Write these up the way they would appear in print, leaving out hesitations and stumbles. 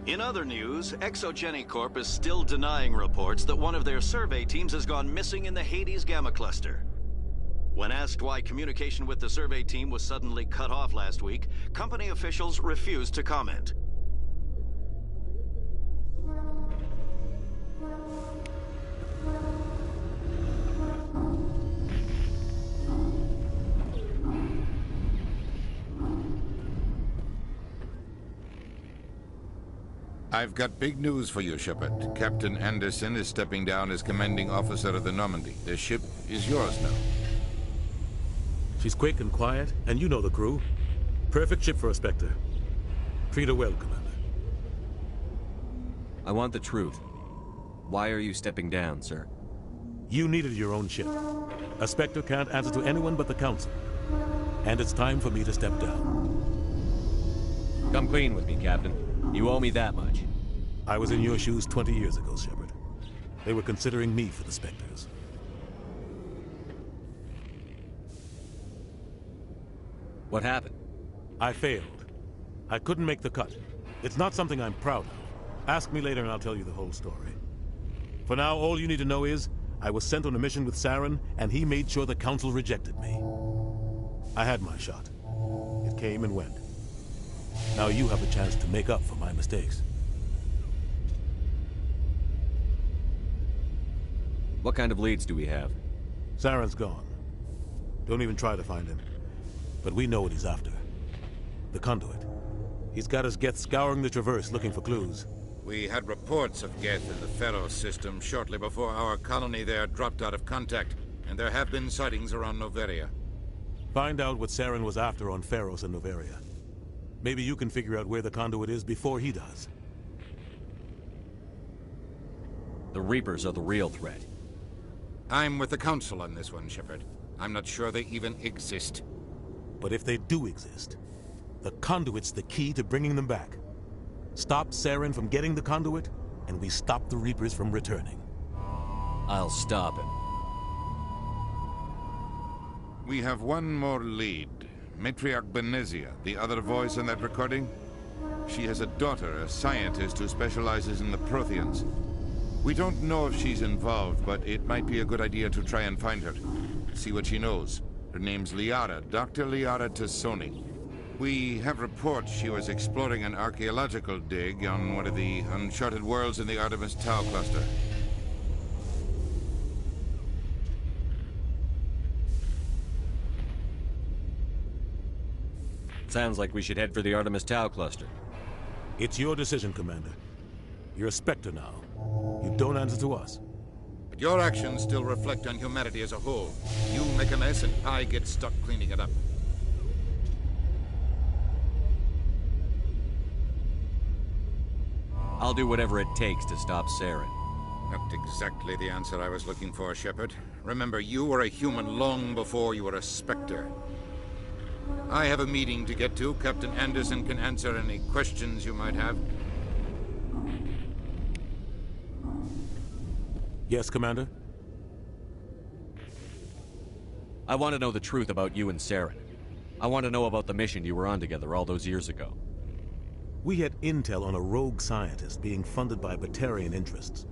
In other news, Exogeny Corp is still denying reports that one of their survey teams has gone missing in the Hades Gamma Cluster. When asked why communication with the survey team was suddenly cut off last week, company officials refused to comment. I've got big news for you, Shepard. Captain Anderson is stepping down as commanding officer of the Normandy. The ship is yours now. She's quick and quiet, and you know the crew. Perfect ship for a Spectre. Treat her well, Commander. I want the truth. Why are you stepping down, sir? You needed your own ship. A Spectre can't answer to anyone but the Council. And it's time for me to step down. Come clean with me, Captain. You owe me that much. I was in your shoes 20 years ago, Shepard. They were considering me for the Spectres. What happened? I failed. I couldn't make the cut. It's not something I'm proud of. Ask me later and I'll tell you the whole story. For now, all you need to know is, I was sent on a mission with Saren, and he made sure the Council rejected me. I had my shot. It came and went. Now you have a chance to make up for my mistakes. What kind of leads do we have? Saren's gone. Don't even try to find him. But we know what he's after. The Conduit. He's got his Geth scouring the Traverse looking for clues. We had reports of Geth in the Pharos system shortly before our colony there dropped out of contact, and there have been sightings around Noveria. Find out what Saren was after on Pharos and Noveria. Maybe you can figure out where the Conduit is before he does. The Reapers are the real threat. I'm with the Council on this one, Shepard. I'm not sure they even exist. But if they do exist, the Conduit's the key to bringing them back. Stop Saren from getting the Conduit, and we stop the Reapers from returning. I'll stop him. We have one more lead. Matriarch Benezia, the other voice in that recording. She has a daughter, a scientist who specializes in the Protheans. We don't know if she's involved, but it might be a good idea to try and find her. See what she knows. Her name's Liara, Dr. Liara Tassoni. We have reports she was exploring an archaeological dig on one of the uncharted worlds in the Artemis Tau cluster. Sounds like we should head for the Artemis Tau cluster. It's your decision, Commander. You're a Spectre now. You don't answer to us. But your actions still reflect on humanity as a whole. You make a mess and I get stuck cleaning it up. I'll do whatever it takes to stop Saren. Not exactly the answer I was looking for, Shepard. Remember, you were a human long before you were a Spectre. I have a meeting to get to. Captain Anderson can answer any questions you might have. Yes, Commander? I want to know the truth about you and Saren. I want to know about the mission you were on together all those years ago. We had intel on a rogue scientist being funded by Batarian interests.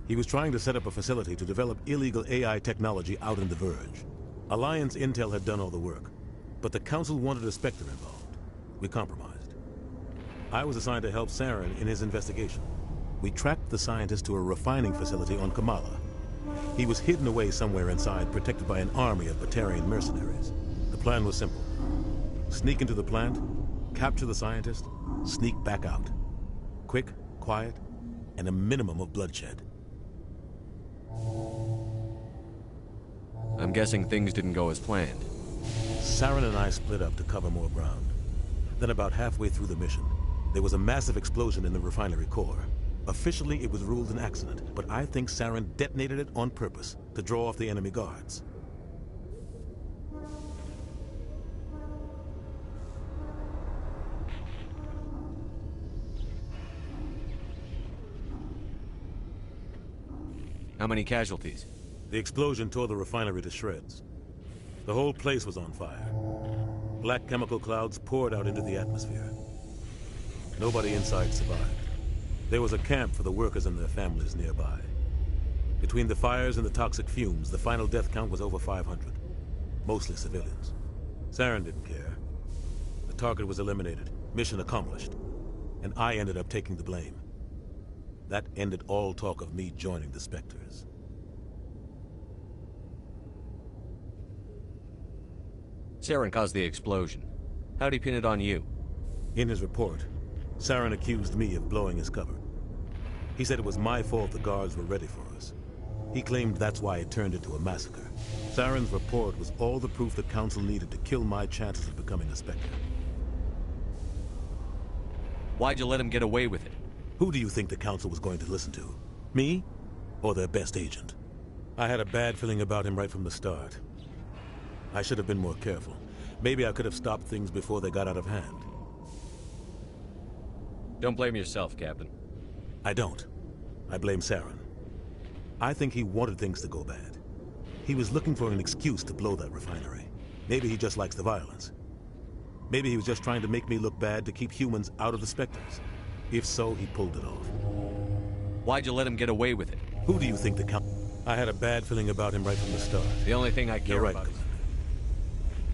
He was trying to set up a facility to develop illegal AI technology out in the Verge. Alliance intel had done all the work, but the Council wanted a Spectre involved. We compromised. I was assigned to help Saren in his investigation. We tracked the scientist to a refining facility on Kamala. He was hidden away somewhere inside, protected by an army of Batarian mercenaries. The plan was simple. Sneak into the plant, capture the scientist, sneak back out. Quick, quiet, and a minimum of bloodshed. I'm guessing things didn't go as planned. Saren and I split up to cover more ground. Then about halfway through the mission, there was a massive explosion in the refinery core. Officially, it was ruled an accident, but I think Saren detonated it on purpose to draw off the enemy guards. How many casualties? The explosion tore the refinery to shreds. The whole place was on fire. Black chemical clouds poured out into the atmosphere. Nobody inside survived. There was a camp for the workers and their families nearby. Between the fires and the toxic fumes, the final death count was over 500. Mostly civilians. Saren didn't care. The target was eliminated, mission accomplished. And I ended up taking the blame. That ended all talk of me joining the Spectres. Saren caused the explosion. How'd he pin it on you? In his report, Saren accused me of blowing his cover. He said it was my fault the guards were ready for us. He claimed that's why it turned into a massacre. Saren's report was all the proof the Council needed to kill my chances of becoming a Spectre. Why'd you let him get away with it? Who do you think the Council was going to listen to? Me? Or their best agent? I had a bad feeling about him right from the start. I should have been more careful. Maybe I could have stopped things before they got out of hand. Don't blame yourself, Captain. I don't. I blame Saren. I think he wanted things to go bad. He was looking for an excuse to blow that refinery. Maybe he just likes the violence. Maybe he was just trying to make me look bad to keep humans out of the Spectres. If so, he pulled it off. Why'd you let him get away with it? Who do you think the Count... I had a bad feeling about him right from the start. The only thing I care You're right, about is... Commander.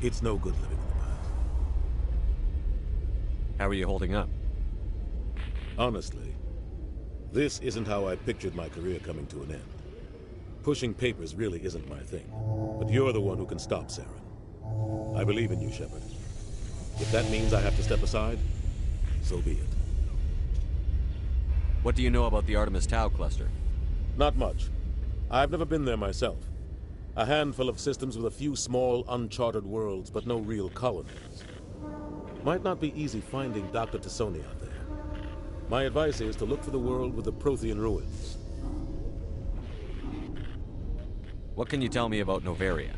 It's no good living in the past. How are you holding up? Honestly, this isn't how I pictured my career coming to an end. Pushing papers really isn't my thing. But you're the one who can stop Saren. I believe in you, Shepard. If that means I have to step aside, so be it. What do you know about the Artemis Tau cluster? Not much. I've never been there myself. A handful of systems with a few small, uncharted worlds, but no real colonies. Might not be easy finding Dr. T'Soni out there. My advice is to look for the world with the Prothean ruins. What can you tell me about Noveria?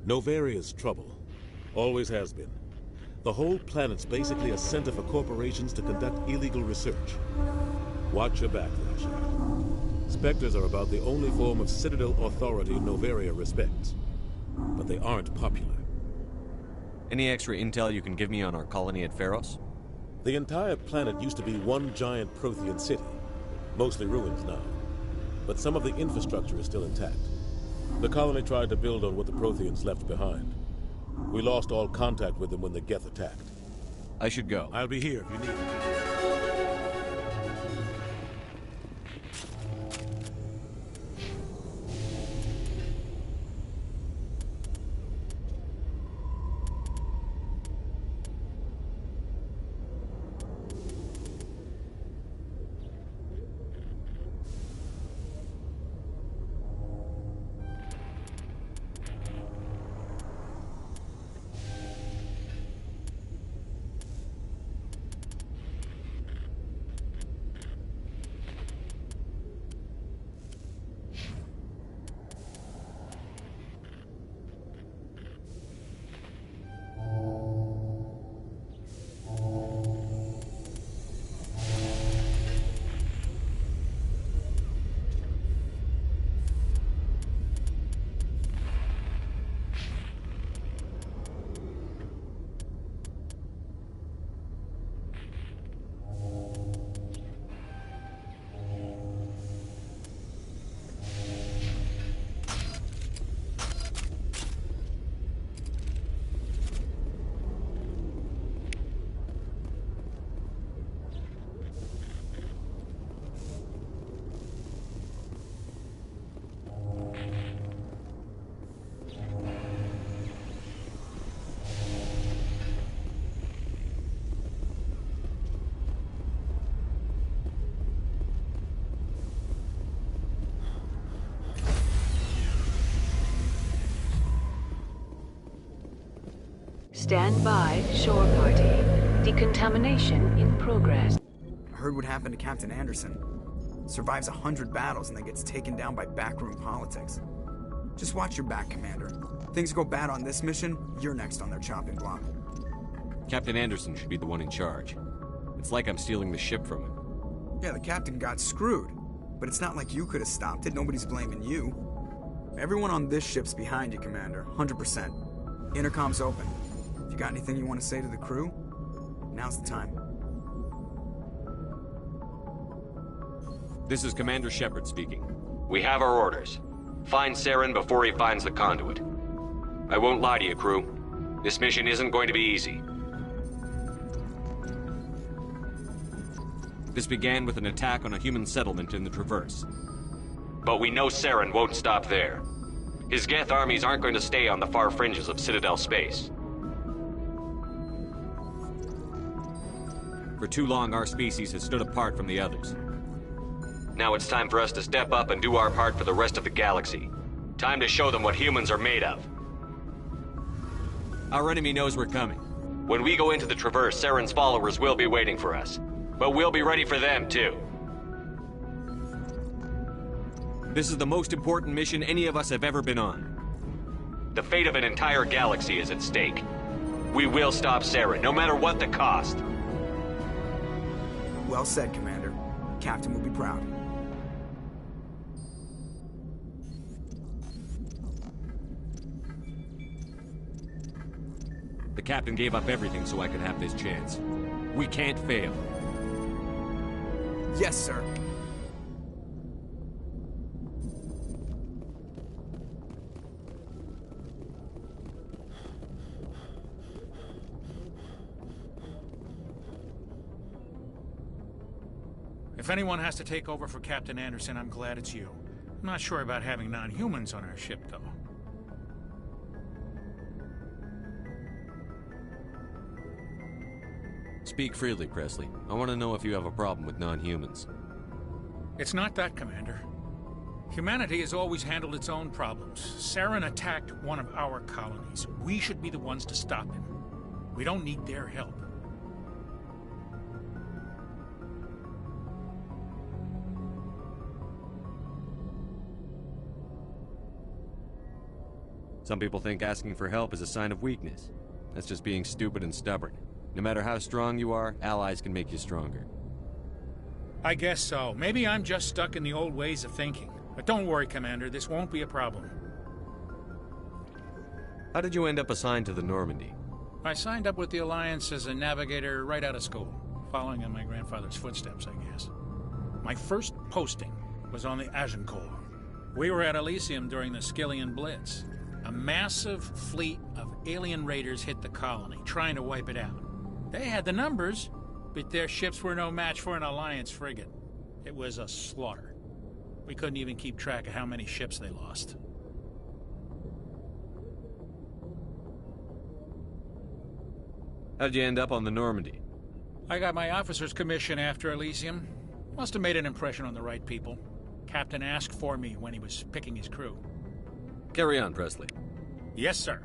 Novaria's trouble. Always has been. The whole planet's basically a center for corporations to conduct illegal research. Watch your back there, Shepard. Spectres are about the only form of Citadel authority Noveria respects. But they aren't popular. Any extra intel you can give me on our colony at Feros? The entire planet used to be one giant Prothean city. Mostly ruins now. But some of the infrastructure is still intact. The colony tried to build on what the Protheans left behind. We lost all contact with them when the Geth attacked. I should go. I'll be here if you need me. Stand by, shore party. Decontamination in progress. I heard what happened to Captain Anderson. Survives 100 battles and then gets taken down by backroom politics. Just watch your back, Commander. Things go bad on this mission, you're next on their chopping block. Captain Anderson should be the one in charge. It's like I'm stealing the ship from him. Yeah, the captain got screwed. But it's not like you could have stopped it. Nobody's blaming you. Everyone on this ship's behind you, Commander. 100%. Intercom's open. If you got anything you want to say to the crew, now's the time. This is Commander Shepard speaking. We have our orders. Find Saren before he finds the conduit. I won't lie to you, crew. This mission isn't going to be easy. This began with an attack on a human settlement in the Traverse. But we know Saren won't stop there. His Geth armies aren't going to stay on the far fringes of Citadel space. For too long, our species has stood apart from the others. Now it's time for us to step up and do our part for the rest of the galaxy. Time to show them what humans are made of. Our enemy knows we're coming. When we go into the Traverse, Saren's followers will be waiting for us. But we'll be ready for them, too. This is the most important mission any of us have ever been on. The fate of an entire galaxy is at stake. We will stop Saren, no matter what the cost. Well said, Commander. Captain will be proud. The captain gave up everything so I could have this chance. We can't fail. Yes, sir. If anyone has to take over for Captain Anderson, I'm glad it's you. I'm not sure about having non-humans on our ship, though. Speak freely, Presley. I want to know if you have a problem with non-humans. It's not that, Commander. Humanity has always handled its own problems. Saren attacked one of our colonies. We should be the ones to stop him. We don't need their help. Some people think asking for help is a sign of weakness. That's just being stupid and stubborn. No matter how strong you are, allies can make you stronger. I guess so. Maybe I'm just stuck in the old ways of thinking. But don't worry, Commander. This won't be a problem. How did you end up assigned to the Normandy? I signed up with the Alliance as a navigator right out of school, following in my grandfather's footsteps, I guess. My first posting was on the Agincourt. We were at Elysium during the Skillian Blitz. A massive fleet of alien raiders hit the colony, trying to wipe it out. They had the numbers, but their ships were no match for an Alliance frigate. It was a slaughter. We couldn't even keep track of how many ships they lost. How did you end up on the Normandy? I got my officer's commission after Elysium. Must have made an impression on the right people. Captain asked for me when he was picking his crew. Carry on, Presley. Yes, sir.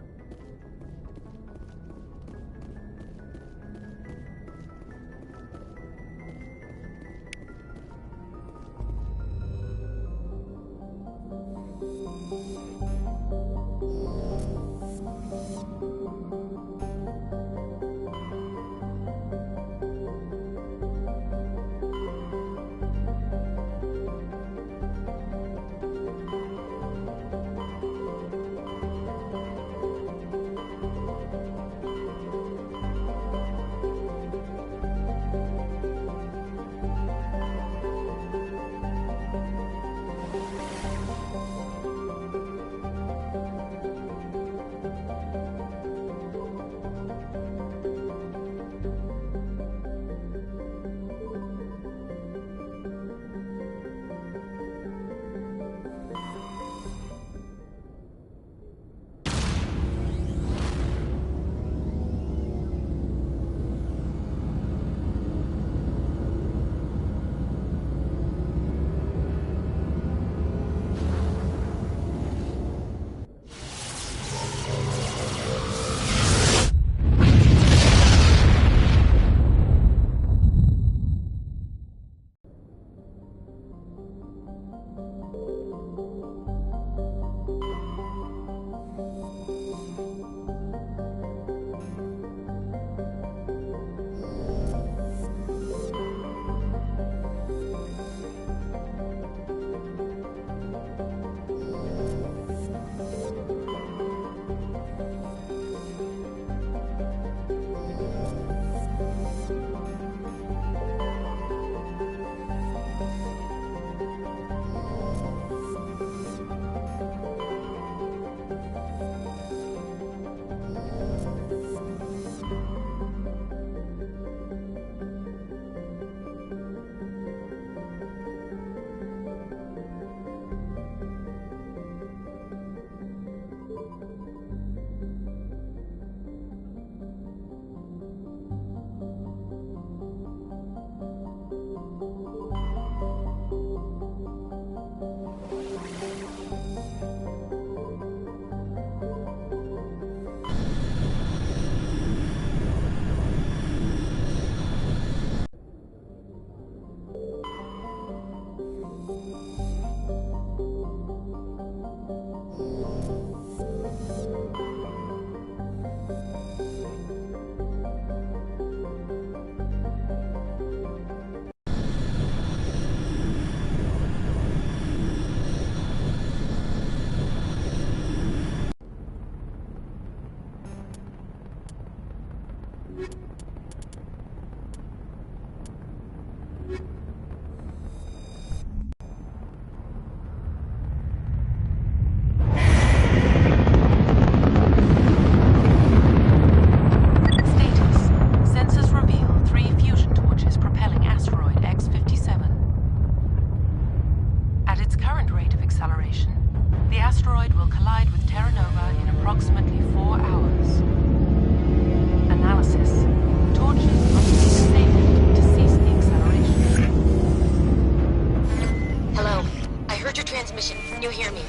hear me?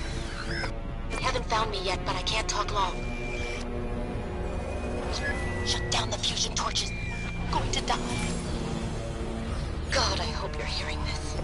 Haven't found me yet, but I can't talk long. Shut down the fusion torches. I'm going to die. God, I hope you're hearing this.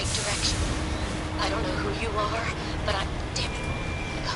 Direction. I don't know who you are, but I'm... Damn it. Go.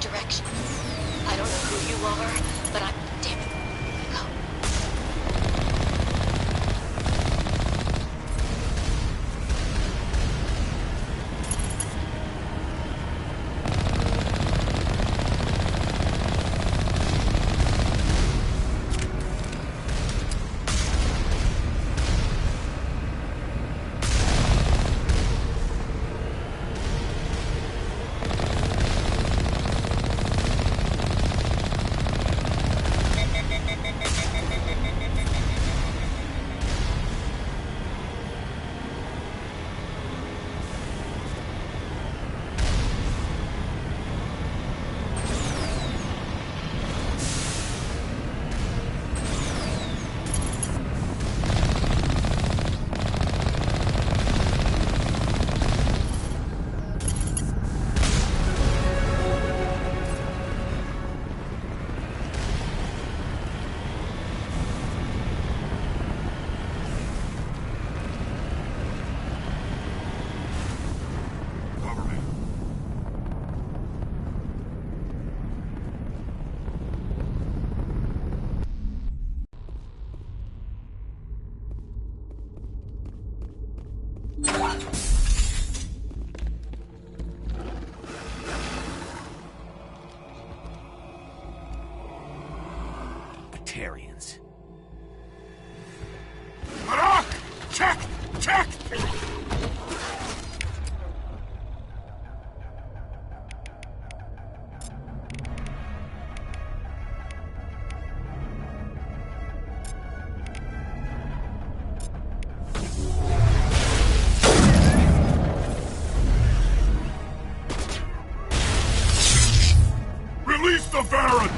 direction. I don't know who you are, but I'm... Damn it. Go. Batarians. Check! Check! Release the Baron!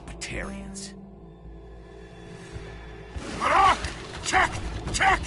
Batarians. Check! Check!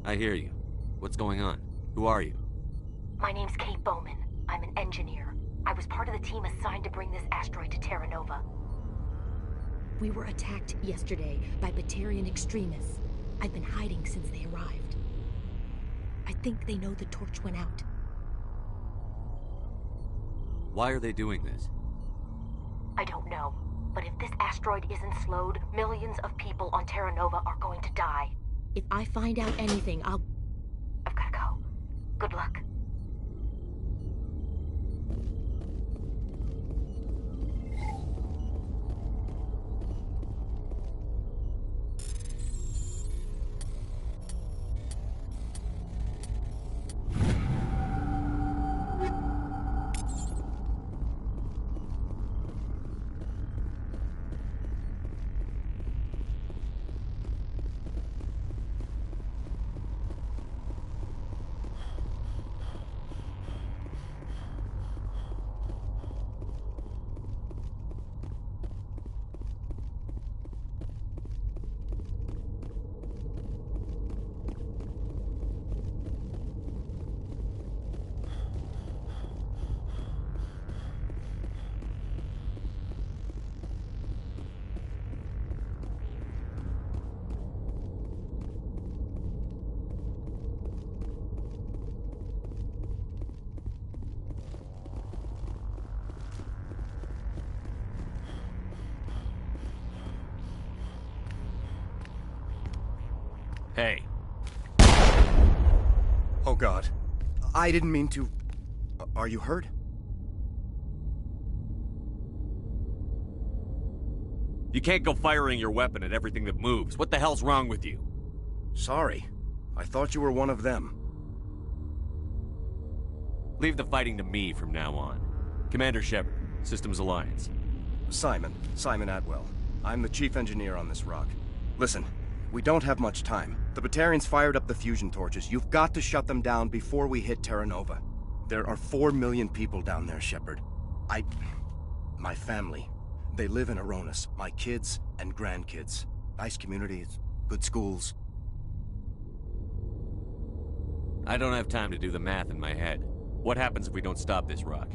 I hear you. What's going on? Who are you? My name's Kate Bowman. I'm an engineer. I was part of the team assigned to bring this asteroid to Terra Nova. We were attacked yesterday by Batarian extremists. I've been hiding since they arrived. I think they know the torch went out. Why are they doing this? I don't know. But if this asteroid isn't slowed, millions of people on Terra Nova are going to die. If I find out anything, I've gotta go. Good luck. Hey. Oh God. I didn't mean to... Are you hurt? You can't go firing your weapon at everything that moves. What the hell's wrong with you? Sorry. I thought you were one of them. Leave the fighting to me from now on. Commander Shepard, Systems Alliance. Simon Atwell. I'm the chief engineer on this rock. Listen, we don't have much time. The Batarians fired up the fusion torches. You've got to shut them down before we hit Terra Nova. There are 4 million people down there, Shepard. My family. They live in Aronis. My kids and grandkids. Nice communities, good schools. I don't have time to do the math in my head. What happens if we don't stop this rock?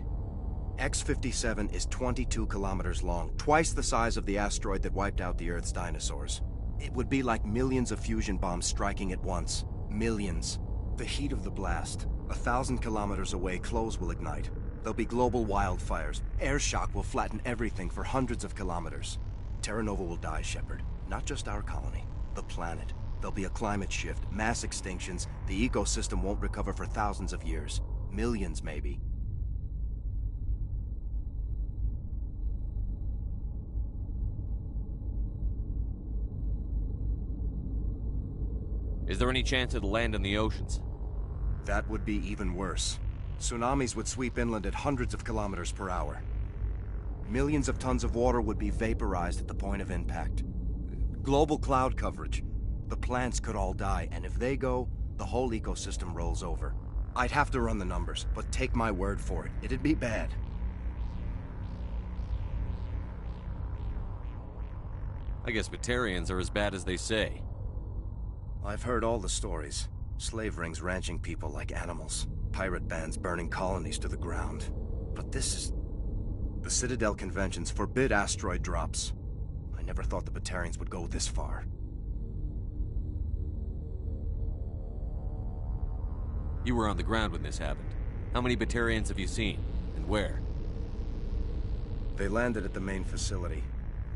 X-57 is 22 kilometers long, twice the size of the asteroid that wiped out the Earth's dinosaurs. It would be like millions of fusion bombs striking at once. Millions. The heat of the blast. 1,000 kilometers away, clothes will ignite. There'll be global wildfires. Air shock will flatten everything for hundreds of kilometers. Terra Nova will die, Shepard. Not just our colony. The planet. There'll be a climate shift, mass extinctions. The ecosystem won't recover for thousands of years. Millions, maybe. Is there any chance it'll land in the oceans? That would be even worse. Tsunamis would sweep inland at hundreds of kilometers per hour. Millions of tons of water would be vaporized at the point of impact. Global cloud coverage. The plants could all die, and if they go, the whole ecosystem rolls over. I'd have to run the numbers, but take my word for it, it'd be bad. I guess Batarians are as bad as they say. I've heard all the stories. Slave rings ranching people like animals. Pirate bands burning colonies to the ground. But this is... The Citadel Conventions forbid asteroid drops. I never thought the Batarians would go this far. You were on the ground when this happened. How many Batarians have you seen? And where? They landed at the main facility.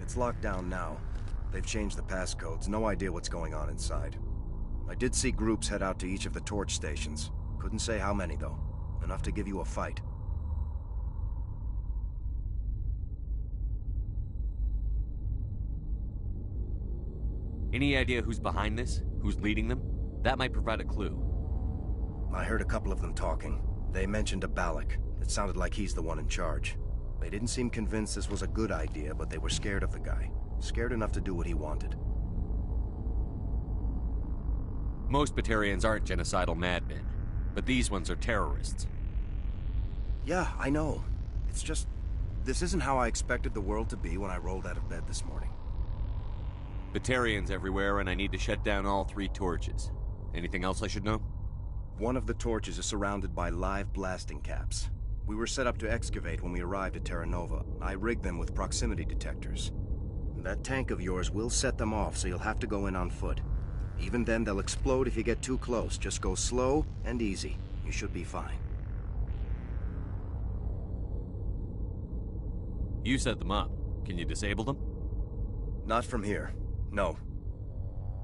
It's locked down now. They've changed the passcodes. No idea what's going on inside. I did see groups head out to each of the torch stations. Couldn't say how many, though. Enough to give you a fight. Any idea who's behind this? Who's leading them? That might provide a clue. I heard a couple of them talking. They mentioned a Balak. It sounded like he's the one in charge. They didn't seem convinced this was a good idea, but they were scared of the guy. Scared enough to do what he wanted. Most Batarians aren't genocidal madmen, but these ones are terrorists. Yeah, I know. It's just... this isn't how I expected the world to be when I rolled out of bed this morning. Batarians everywhere, and I need to shut down all 3 torches. Anything else I should know? One of the torches is surrounded by live blasting caps. We were set up to excavate when we arrived at Terra Nova. I rigged them with proximity detectors. That tank of yours will set them off, so you'll have to go in on foot. Even then, they'll explode if you get too close. Just go slow and easy. You should be fine. You set them up. Can you disable them? Not from here. No.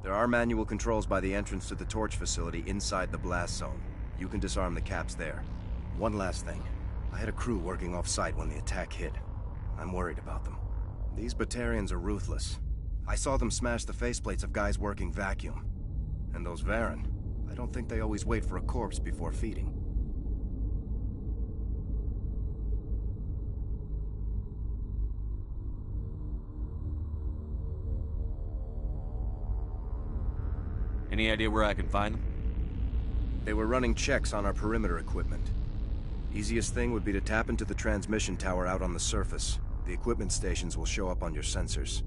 There are manual controls by the entrance to the torch facility inside the blast zone. You can disarm the caps there. One last thing. I had a crew working off-site when the attack hit. I'm worried about them. These Batarians are ruthless. I saw them smash the faceplates of guys working vacuum. And those Varren, I don't think they always wait for a corpse before feeding. Any idea where I can find them? They were running checks on our perimeter equipment. Easiest thing would be to tap into the transmission tower out on the surface. The equipment stations will show up on your sensors.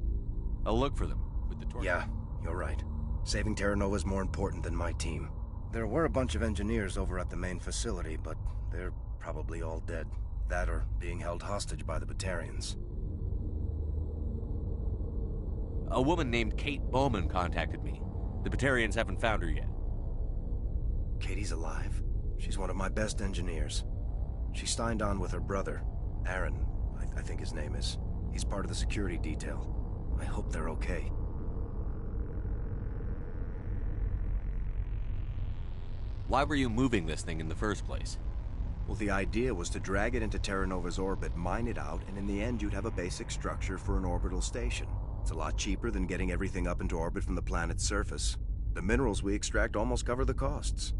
I'll look for them with the torch. Yeah, you're right. Saving Terra Nova is more important than my team. There were a bunch of engineers over at the main facility, but they're probably all dead. That or being held hostage by the Batarians. A woman named Kate Bowman contacted me. The Batarians haven't found her yet. Katie's alive? She's one of my best engineers. She signed on with her brother, Aaron, I think his name is. He's part of the security detail. I hope they're okay. Why were you moving this thing in the first place? Well, the idea was to drag it into Terra Nova's orbit, mine it out, and in the end you'd have a basic structure for an orbital station. It's a lot cheaper than getting everything up into orbit from the planet's surface. The minerals we extract almost cover the costs.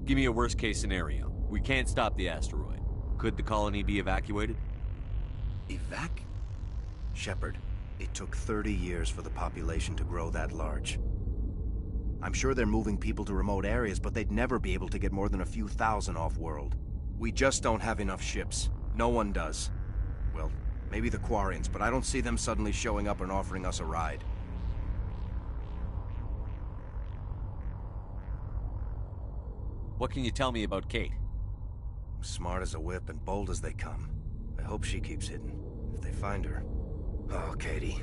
Give me a worst-case scenario. We can't stop the asteroid. Could the colony be evacuated? Shepard, it took 30 years for the population to grow that large. I'm sure they're moving people to remote areas, but they'd never be able to get more than a few thousand off-world. We just don't have enough ships. No one does. Well, maybe the Quarians, but I don't see them suddenly showing up and offering us a ride. What can you tell me about Kate? Smart as a whip and bold as they come. I hope she keeps hidden. If they find her... Oh, Katie.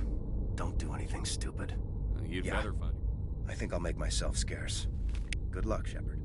Don't do anything stupid. You'd better find her. I think I'll make myself scarce. Good luck, Shepard.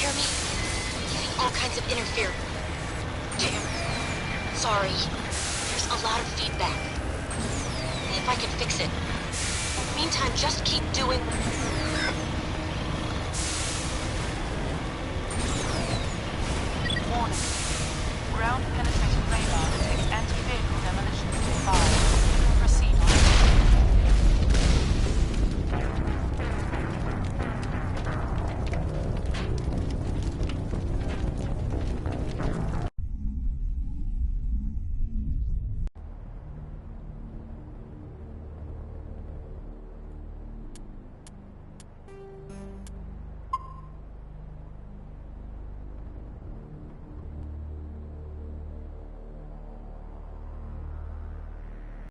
hear me? Getting all kinds of interference. Damn. Sorry. There's a lot of feedback. See if I can fix it. Meantime, just keep doing